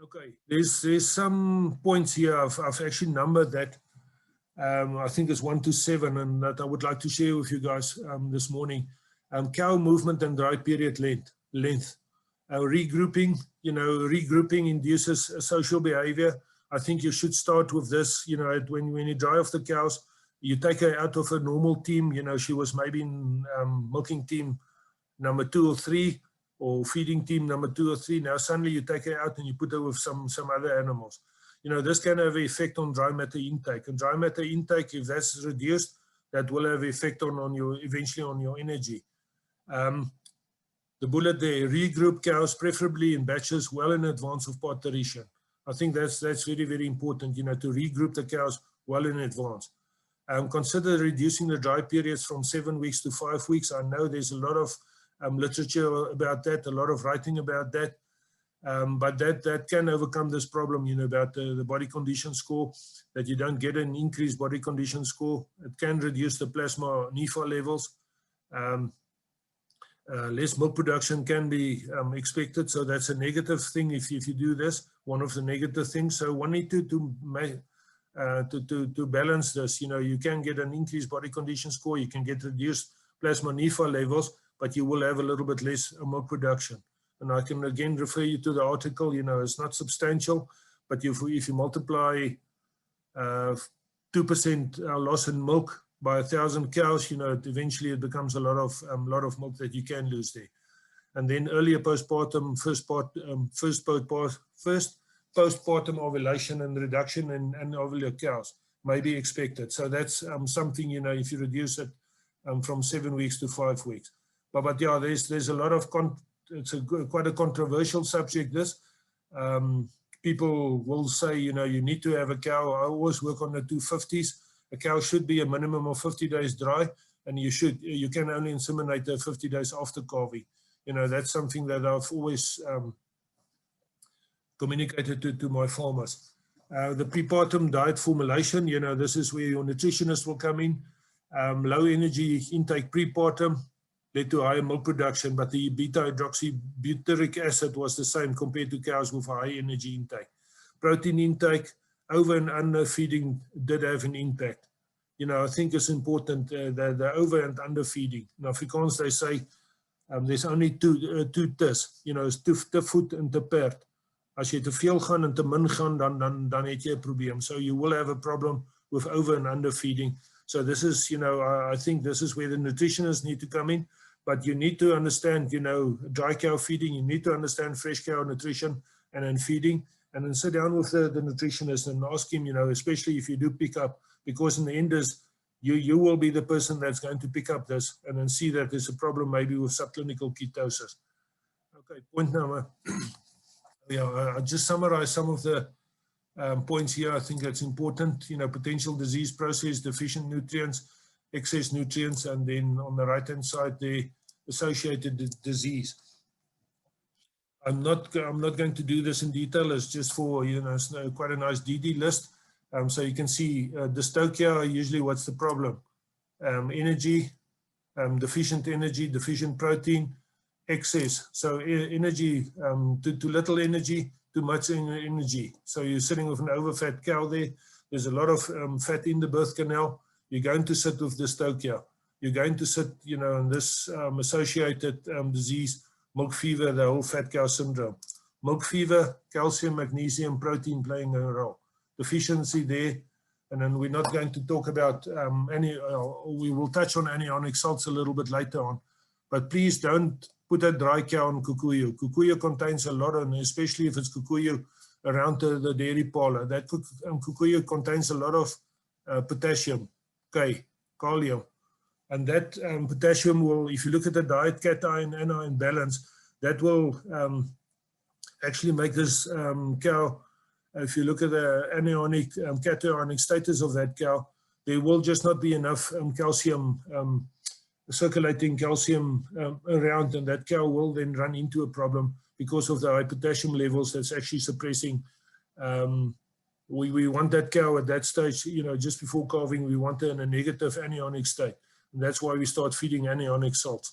Okay, there's some points here. I've actually numbered that. I think it's 1 to 7, and that I would like to share with you guys this morning. Cow movement and dry period length. Regrouping, regrouping induces social behavior. I think you should start with this, when you dry off the cows, you take her out of a normal team, she was maybe in milking team number 2 or 3, or feeding team number 2 or 3. Now suddenly you take her out and you put her with some other animals. This can have an effect on dry matter intake. And dry matter intake, if that's reduced, that will have an effect on your, eventually on your energy. The bullet there, regroup cows, preferably in batches, well in advance of parturition. I think that's very, very important, to regroup the cows well in advance. Consider reducing the dry periods from 7 weeks to 5 weeks. I know there's a lot of literature about that, a lot of writing about that. But that can overcome this problem, about the body condition score, that you don't get an increased body condition score. It can reduce the plasma NEFA levels. Less milk production can be expected, so that's a negative thing if you do this, one of the negative things. So one need to balance this. You can get an increased body condition score, you can get reduced plasma NEFA levels, but you will have a little bit less milk production. And I can again refer you to the article. It's not substantial, but if you multiply 2% loss in milk by 1,000 cows, eventually it becomes a lot of milk that you can lose there. And then earlier postpartum, first postpartum ovulation and reduction in ovular cows may be expected. So that's something, if you reduce it from 7 weeks to 5 weeks. But yeah, there's a lot of it's quite a controversial subject, this. People will say, you need to have a cow. I always work on the 250s. A cow should be a minimum of 50 days dry, and you can only inseminate her 50 days after calving. That's something that I've always communicated to my farmers. The prepartum diet formulation, this is where your nutritionist will come in. Low energy intake prepartum led to higher milk production, but the beta-hydroxybutyric acid was the same compared to cows with high energy intake. Protein intake, over and under feeding did have an impact. I think it's important, the over and under feeding. In Afrikaans, they say there's only two tis, is te voet en te perd. As jy te veel gaan en te min gaan, dan het jy 'n probleem. So you will have a problem with over and under feeding. So this is, I think this is where the nutritionists need to come in. But you need to understand, dry cow feeding, you need to understand fresh cow nutrition and then feeding, and then sit down with the nutritionist and ask him, especially if you do pick up, because in the end is, you will be the person that's going to pick up this and then see that there's a problem maybe with subclinical ketosis. Okay, point number, I just summarize some of the points here. I think that's important, potential disease process, deficient nutrients, excess nutrients, and then on the right-hand side, the associated disease. I'm not going to do this in detail. It's just for, it's quite a nice DD list. So you can see dystocia, usually what's the problem? Energy, deficient energy, deficient protein, excess. So energy, too little energy, too much energy. So you're sitting with an overfat cow there. There's a lot of fat in the birth canal. You're going to sit with dystocia. You're going to sit, in this associated disease, milk fever, the whole fat cow syndrome. Milk fever, calcium, magnesium, protein playing a role. Deficiency there. And then we're not going to talk about we will touch on anionic salts a little bit later on. But please don't put a dry cow on kukuyu. Kukuyu contains a lot, and especially if it's kukuyu around the dairy parlor. That kukuyu contains a lot of potassium, kalium. And that potassium will, if you look at the diet cation anion balance, that will actually make this cow, if you look at the anionic cationic status of that cow, there will just not be enough calcium, circulating calcium around, and that cow will then run into a problem because of the high potassium levels that's actually suppressing. We want that cow at that stage, just before calving, we want her in a negative anionic state. And that's why we start feeding anionic salts.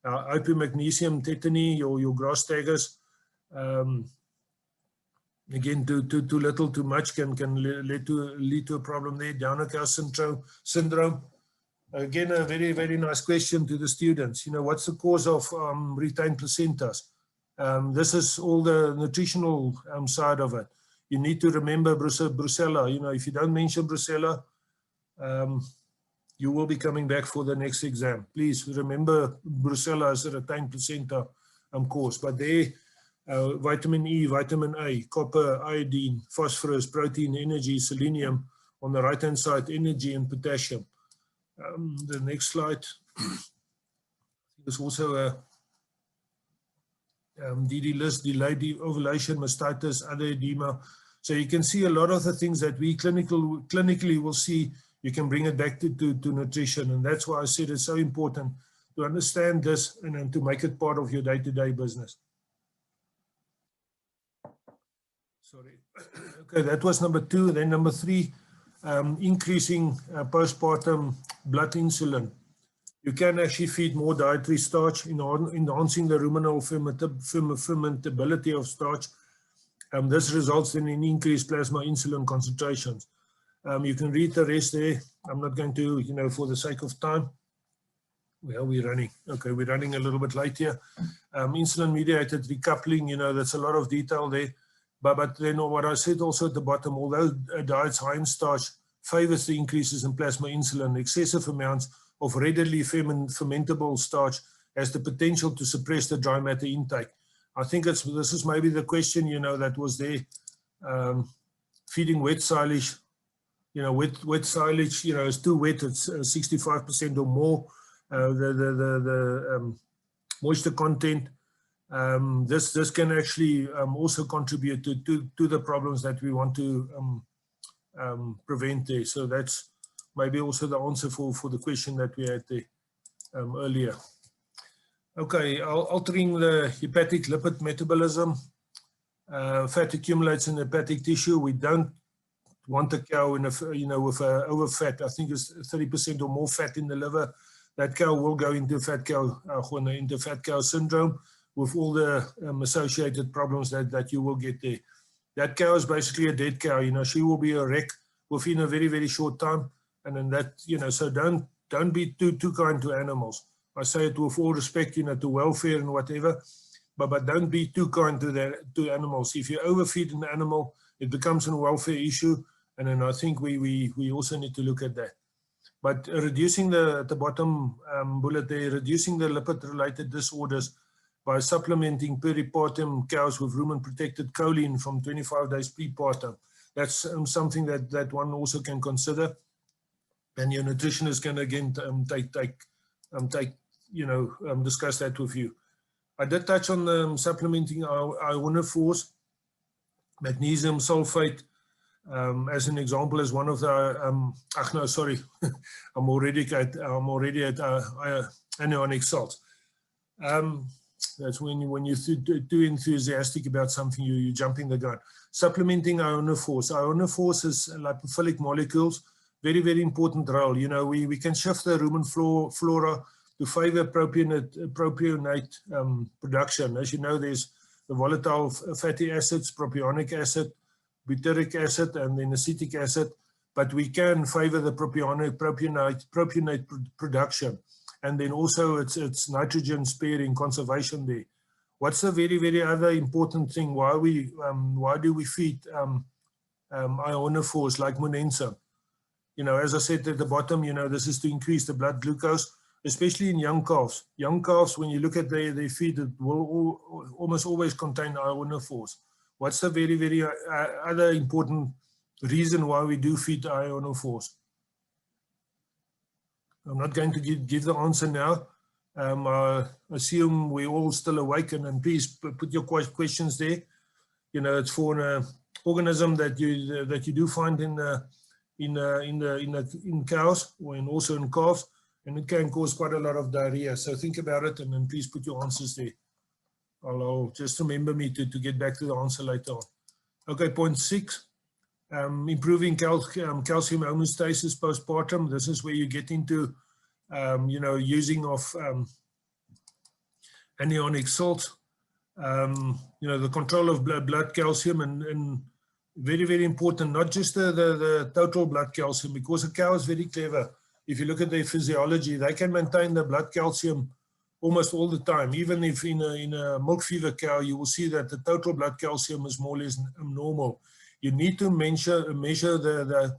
Hypomagnesium tetany, or your grass staggers, Again, too little, too much can lead to a problem there. Downer cow syndrome. Again, a very, very nice question to the students. You know, what's the cause of retained placentas? This is all the nutritional side of it. You need to remember brucella. You know, if you don't mention brucella, you will be coming back for the next exam. Please remember brucella as a retained placenta cause. But there, vitamin E, vitamin A, copper, iodine, phosphorus, protein, energy, selenium. On the right-hand side, energy and potassium. The next slide. There's also a DD list, delayed ovulation, mastitis, other edema. So you can see a lot of the things that we clinically will see. You can bring it back to nutrition, and that's why I said it's so important to understand this and to make it part of your day-to-day business. Sorry. Okay, that was number 2. Then number 3, increasing postpartum blood insulin. You can actually feed more dietary starch, enhancing the ruminal fermentability of starch. This results in an increased plasma insulin concentrations. You can read the rest there. I'm not going to, you know, for the sake of time. Where are we running? Okay, we're running a little bit late here. Insulin-mediated recoupling, you know, that's a lot of detail there. But then what I said also at the bottom, although diets high in starch favors the increases in plasma insulin, excessive amounts of readily fermentable starch has the potential to suppress the dry matter intake. I think this is maybe the question, you know, that was there. Feeding wet silage, you know, wet silage, you know, is too wet. It's 65% or more. The moisture content. This can actually also contribute to the problems that we want to prevent there. So that's maybe also the answer for the question that we had there earlier. Okay, altering the hepatic lipid metabolism. Fat accumulates in hepatic tissue. We don't want a cow in with overfat. I think it's 30% or more fat in the liver. That cow will go into fat cow syndrome with all the associated problems that you will get there. That cow is basically a dead cow. You know, she will be a wreck within a very, very short time. And then that, you know, so don't be too kind to animals. I say it with all respect, you know, to welfare and whatever, but don't be too kind to animals. If you overfeed an animal, it becomes a welfare issue, and then I think we also need to look at that. But reducing at the bottom bullet there, reducing the lipid-related disorders by supplementing peripartum cows with rumen-protected choline from 25 days prepartum. That's something that one also can consider. And your nutritionist can again discuss that with you. I did touch on supplementing ionophores, magnesium sulfate, as an example, as one of the. I'm already at anionic salts. That's when you're too enthusiastic about something, you're jumping the gun. Supplementing ionophores. Ionophores is lipophilic molecules. Very, very important role. You know, we can shift the rumen flora to favor propionate production. As you know, there's the volatile fatty acids, propionic acid, butyric acid, and then acetic acid. But we can favor the propionate production. And then also it's nitrogen sparing conservation there. What's a very, very other important thing? Why do we feed ionophores like monensim? You know, as I said at the bottom, you know, this is to increase the blood glucose, especially in young calves. Young calves, when you look at their feed, it will almost always contain ionophores. What's the very, very other important reason why we do feed ionophores? I'm not going to give the answer now. I assume we're all still awake, and please put your questions there. You know, it's for an organism that you do find in cows and also in calves, and it can cause quite a lot of diarrhea. So think about it, and then please put your answers there. I'll just remember me to get back to the answer later on. Okay, point 6. Improving calcium homeostasis postpartum. This is where you get into, using of anionic salts. You know, the control of blood calcium, and very, very important, not just the total blood calcium, because a cow is very clever. If you look at their physiology, they can maintain the blood calcium almost all the time. Even if in a milk fever cow, you will see that the total blood calcium is more or less normal. You need to measure the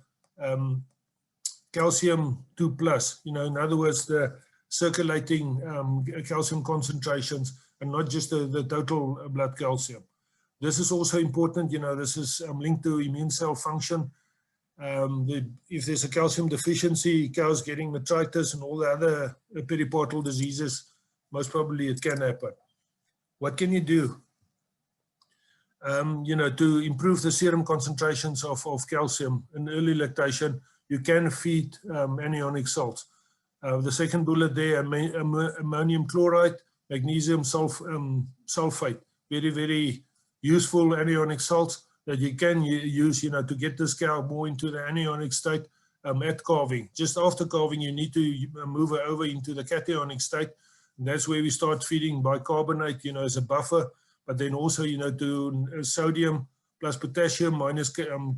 calcium 2+, you know, in other words, the circulating calcium concentrations, and not just the total blood calcium. This is also important, you know, this is linked to immune cell function. If there's a calcium deficiency, cows getting metritis and all the other periportal diseases, most probably it can happen. What can you do? You know, to improve the serum concentrations of calcium in early lactation, you can feed anionic salts. The second bullet there, ammonium chloride, magnesium sulfate, very, very useful anionic salts that you can use, you know, to get this cow more into the anionic state at calving. Just after calving, you need to move her over into the cationic state. And that's where we start feeding bicarbonate, you know, as a buffer, but then also, you know, to sodium plus potassium minus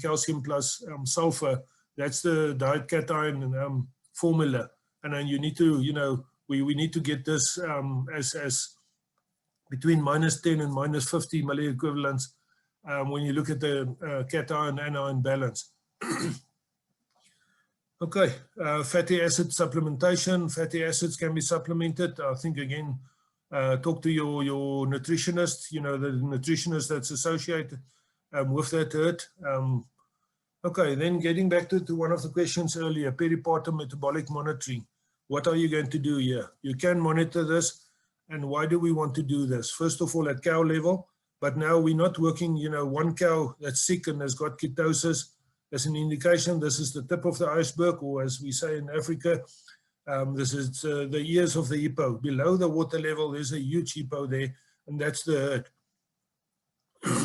calcium plus sulfur. That's the diet cation formula. And then you need to, you know, we need to get this as between -10 and -50 milliequivalents when you look at the cation-anion balance. Okay, fatty acid supplementation. Fatty acids can be supplemented. I think, again, talk to your nutritionist, you know, the nutritionist that's associated with that herd. Okay, then getting back to one of the questions earlier, peripartum metabolic monitoring. What are you going to do here? You can monitor this. And why do we want to do this? First of all, at cow level, but now we're not working, you know, one cow that's sick and has got ketosis as an indication. This is the tip of the iceberg, or as we say in Africa, this is the ears of the hippo. Below the water level, there's a huge hippo there, and that's the herd.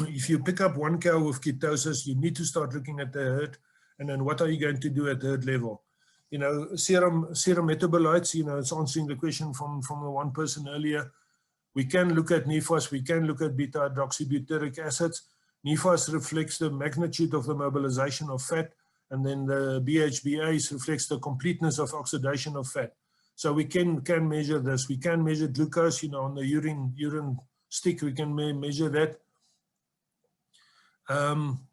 If you pick up one cow with ketosis, you need to start looking at the herd, and then what are you going to do at the herd level? You know, serum metabolites, you know, it's answering the question from the one person earlier. We can look at NEFAS, we can look at beta-hydroxybutyric acids. NEFAS reflects the magnitude of the mobilization of fat, and then the BHBAs reflects the completeness of oxidation of fat. So we can measure this. We can measure glucose, you know, on the urine stick, we can measure that.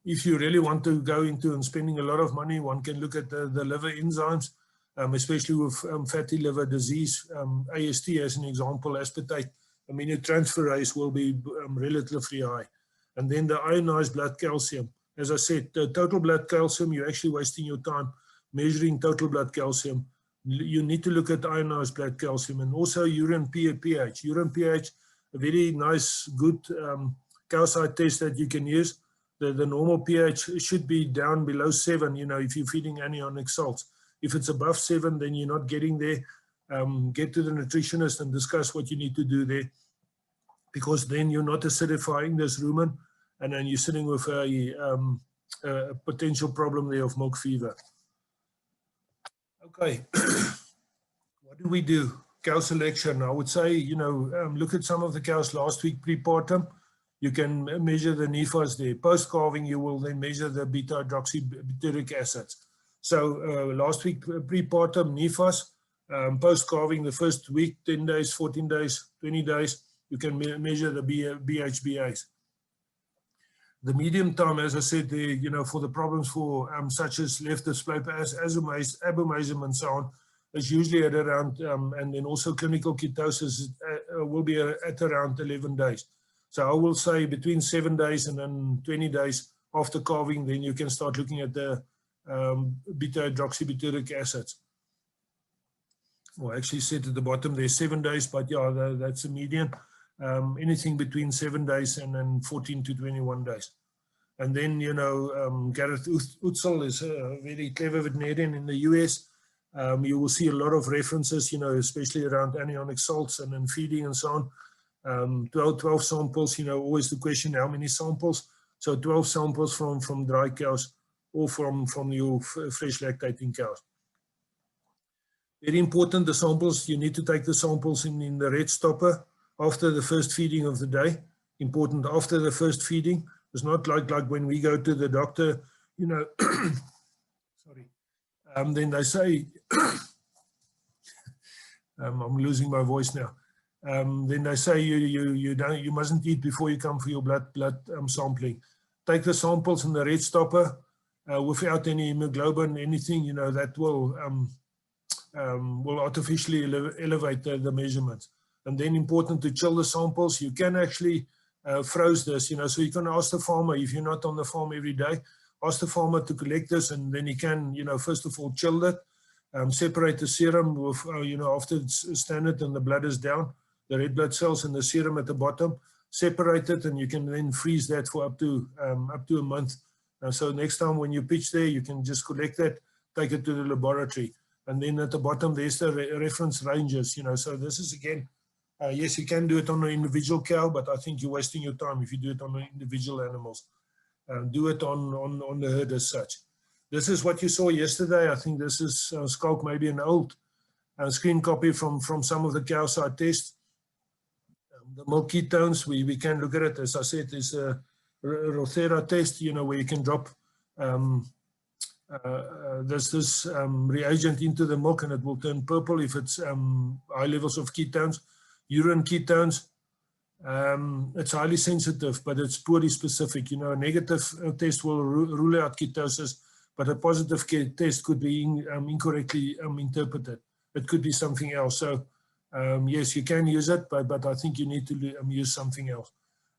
If you really want to go into and spending a lot of money, one can look at the liver enzymes, especially with fatty liver disease, AST as an example, aspartate aminotransferase will be relatively high. And then the ionized blood calcium. As I said, the total blood calcium, you're actually wasting your time measuring total blood calcium. You need to look at ionized blood calcium, and also urine pH. Urine pH, a very nice, good cow side test that you can use. The normal pH should be down below 7, you know, if you're feeding anionic salts. If it's above 7, then you're not getting there. Get to the nutritionist and discuss what you need to do there, because then you're not acidifying this rumen, and then you're sitting with a potential problem there of milk fever. Okay, what do we do? Cow selection. I would say, you know, look at some of the cows last week prepartum. You can measure the NEFAS there. Post-calving, you will then measure the beta-hydroxybutyric acids. So last week, prepartum, NEFAS. Post-calving, the first week, 10 days, 14 days, 20 days, you can measure the BHBAs. The medium time, as I said, there, you know, for the problems for such as left dysplasia, abomasum, and so on, is usually at around, and then also clinical ketosis will be at around 11 days. So I will say between 7 days and then 20 days after calving, then you can start looking at the beta-hydroxybutyric acids. Well, I actually said at the bottom there's 7 days, but yeah, that's a median. Anything between 7 days and then 14 to 21 days. And then, you know, Gareth Utzel is a very clever veterinarian in the US. You will see a lot of references, you know, especially around anionic salts and then feeding and so on. 12 samples, you know, always the question, how many samples? So 12 samples from dry cows or from your fresh lactating cows. Very important, the samples, you need to take the samples in the red stopper after the first feeding of the day. important after the first feeding. It's not like when we go to the doctor, you know, sorry, then they say, I'm losing my voice now. Then they say you mustn't eat before you come for your blood sampling. Take the samples in the red stopper without any hemoglobin, anything, you know, that will artificially elevate the measurements. And then important to chill the samples. You can actually froze this, you know, so you can ask the farmer, if you're not on the farm every day, ask the farmer to collect this, and then he can, you know, first of all, chill it, separate the serum with, you know, after it's standard and the blood is down, the red blood cells and the serum at the bottom, separate it, and you can then freeze that for up to a month. So next time when you pitch there, you can just collect that, take it to the laboratory. And then at the bottom, there's the reference ranges, you know, so this is again, yes, you can do it on an individual cow, but I think you're wasting your time if you do it on individual animals. Do it on the herd as such. This is what you saw yesterday. I think this is Skulk, maybe an old screen copy from some of the cow side tests. The milk ketones, we can look at it. As I said, there's a Rothera test, you know, where you can drop this reagent into the milk and it will turn purple if it's high levels of ketones. Urine ketones, it's highly sensitive, but it's poorly specific. You know, a negative test will rule out ketosis, but a positive test could be incorrectly interpreted. It could be something else. So, yes, you can use it, but I think you need to use something else.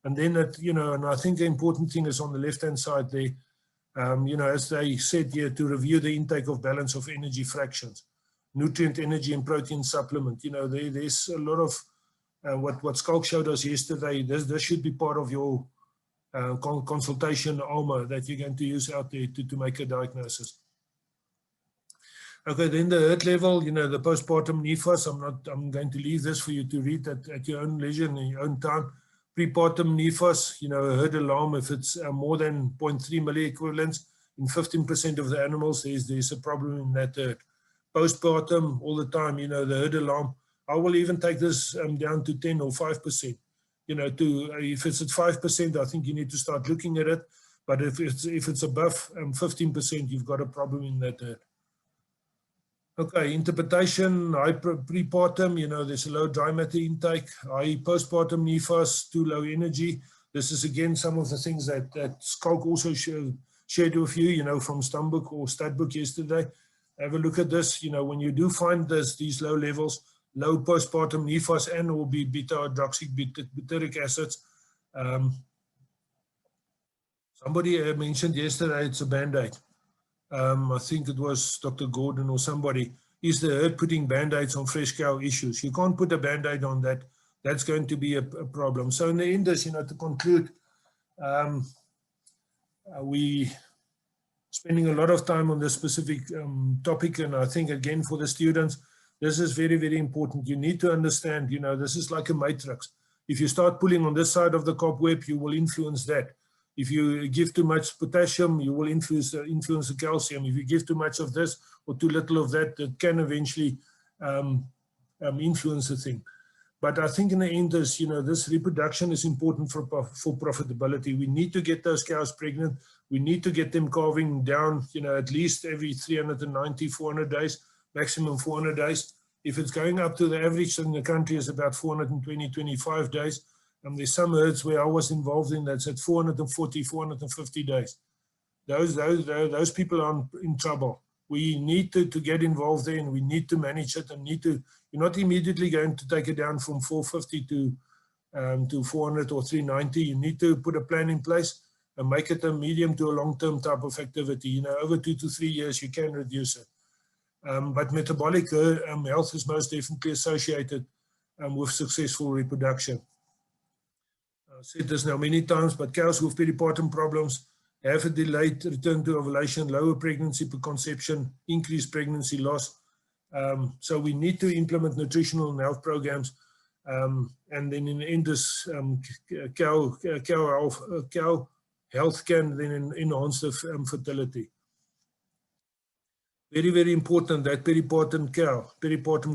And then, you know, and I think the important thing is on the left-hand side there, you know, as they said here, to review the intake of balance of energy fractions, nutrient, energy, and protein supplement. You know, there's a lot of what Skulk showed us yesterday. This should be part of your consultation armor that you're going to use out there to make a diagnosis. Okay, then the herd level, you know, the postpartum NEFAS, I'm going to leave this for you to read at your own leisure and in your own time. Prepartum NEFAS, you know, a herd alarm, if it's more than 0.3 milliequivalents in 15% of the animals, there's a problem in that herd. Postpartum, all the time, you know, the herd alarm, I will even take this down to 10 or 5%. You know, if it's at 5%, I think you need to start looking at it. But if it's above 15%, you've got a problem in that herd. Okay, interpretation, high prepartum, you know, there's a low dry matter intake, high postpartum NEFAS, too low energy. This is again some of the things that Skulk also shared with you, you know, from Stumbook or Statbook yesterday. Have a look at this, you know, when you do find these low levels, low postpartum NEFAS and or beta-hydroxybutyric acids. Somebody mentioned yesterday it's a Band-Aid. I think it was Dr. Gordon or somebody. Is the herd putting Band-Aids on fresh cow issues? You can't put a Band-Aid on that. That's going to be a problem. So in the end, you know, to conclude, we spending a lot of time on this specific topic, and I think again for the students, this is very, very important. You need to understand, you know, this is like a matrix. If you start pulling on this side of the cobweb, you will influence that. If you give too much potassium, you will influence the calcium. If you give too much of this or too little of that, it can eventually influence the thing. But I think in the end, you know, this reproduction is important for profitability. We need to get those cows pregnant. We need to get them calving down, you know, at least every 390, 400 days, maximum 400 days. If it's going up to the average in the country is about 420, 25 days. There's some herds where I was involved in that's at 440, 450 days. Those people are in trouble. We need to get involved there, and we need to manage it, and you're not immediately going to take it down from 450 to 400 or 390. You need to put a plan in place and make it a medium to a long-term type of activity. You know, over 2 to 3 years, you can reduce it. But metabolic health is most definitely associated with successful reproduction. I've said this now many times, but cows with peripartum problems have a delayed return to ovulation, lower pregnancy per conception, increased pregnancy loss. So we need to implement nutritional and health programs. And then in the end, this cow health can then enhance the fertility. Very, very important that peripartum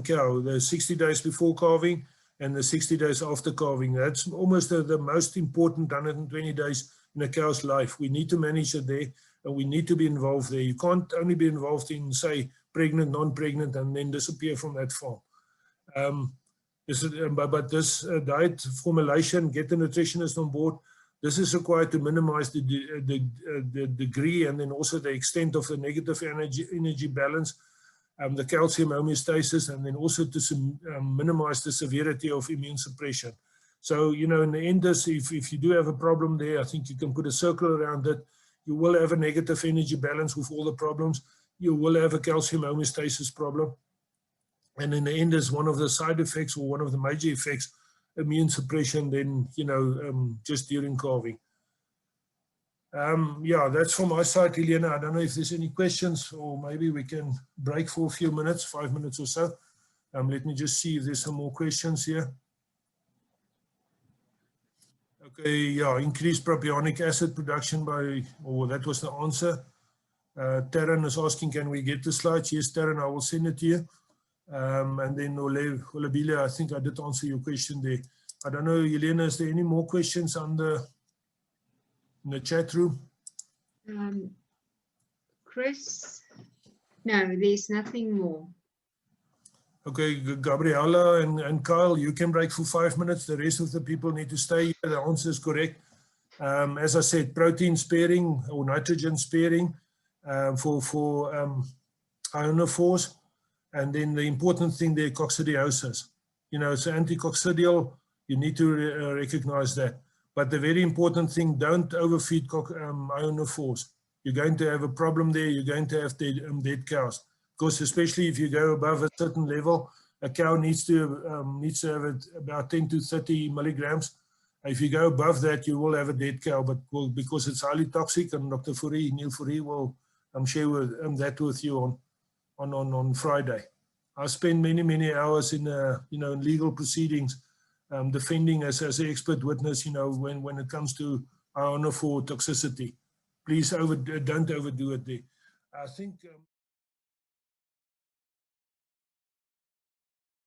cow, the 60 days before calving and the 60 days after calving. That's almost the most important 120 days in a cow's life. We need to manage it there, and we need to be involved there. You can't only be involved in, say, pregnant, non-pregnant, and then disappear from that farm. But this diet formulation, get the nutritionist on board. This is required to minimize the degree and then also the extent of the negative energy balance, the calcium homeostasis, and then also to minimize the severity of immune suppression. So, you know, in the end, if you do have a problem there, I think you can put a circle around it. You will have a negative energy balance with all the problems. You will have a calcium homeostasis problem. And in the end, is one of the side effects or one of the major effects, immune suppression, then, you know, just during calving. Yeah, that's from my side, Helena. I don't know if there's any questions, or maybe we can break for a few minutes, 5 minutes or so. Let me just see if there's some more questions here. Okay, yeah, increased propionic acid production by, that was the answer. Taryn is asking, can we get the slides? Yes, Taryn, I will send it to you. And then Olabile, I think I did answer your question there. I don't know, Helena, is there any more questions in the chat room? Chris, no, there's nothing more. Okay, Gabriella and Kyle, you can break for 5 minutes. The rest of the people need to stay here. The answer is correct. As I said, protein sparing or nitrogen sparing for ionophores. And then the important thing there, coccidiosis. You know, it's anti-coccidial. You need to recognize that. But the very important thing, don't overfeed ionophores. You're going to have a problem there. You're going to have dead cows. Because especially if you go above a certain level, a cow needs to have it about 10 to 30 milligrams. If you go above that, you will have a dead cow, but because it's highly toxic, and Dr. Neil Fourie will share that with you on Friday. I spend many hours in in legal proceedings, defending as an expert witness, when it comes to ionophore toxicity. Please don't overdo it there. I think.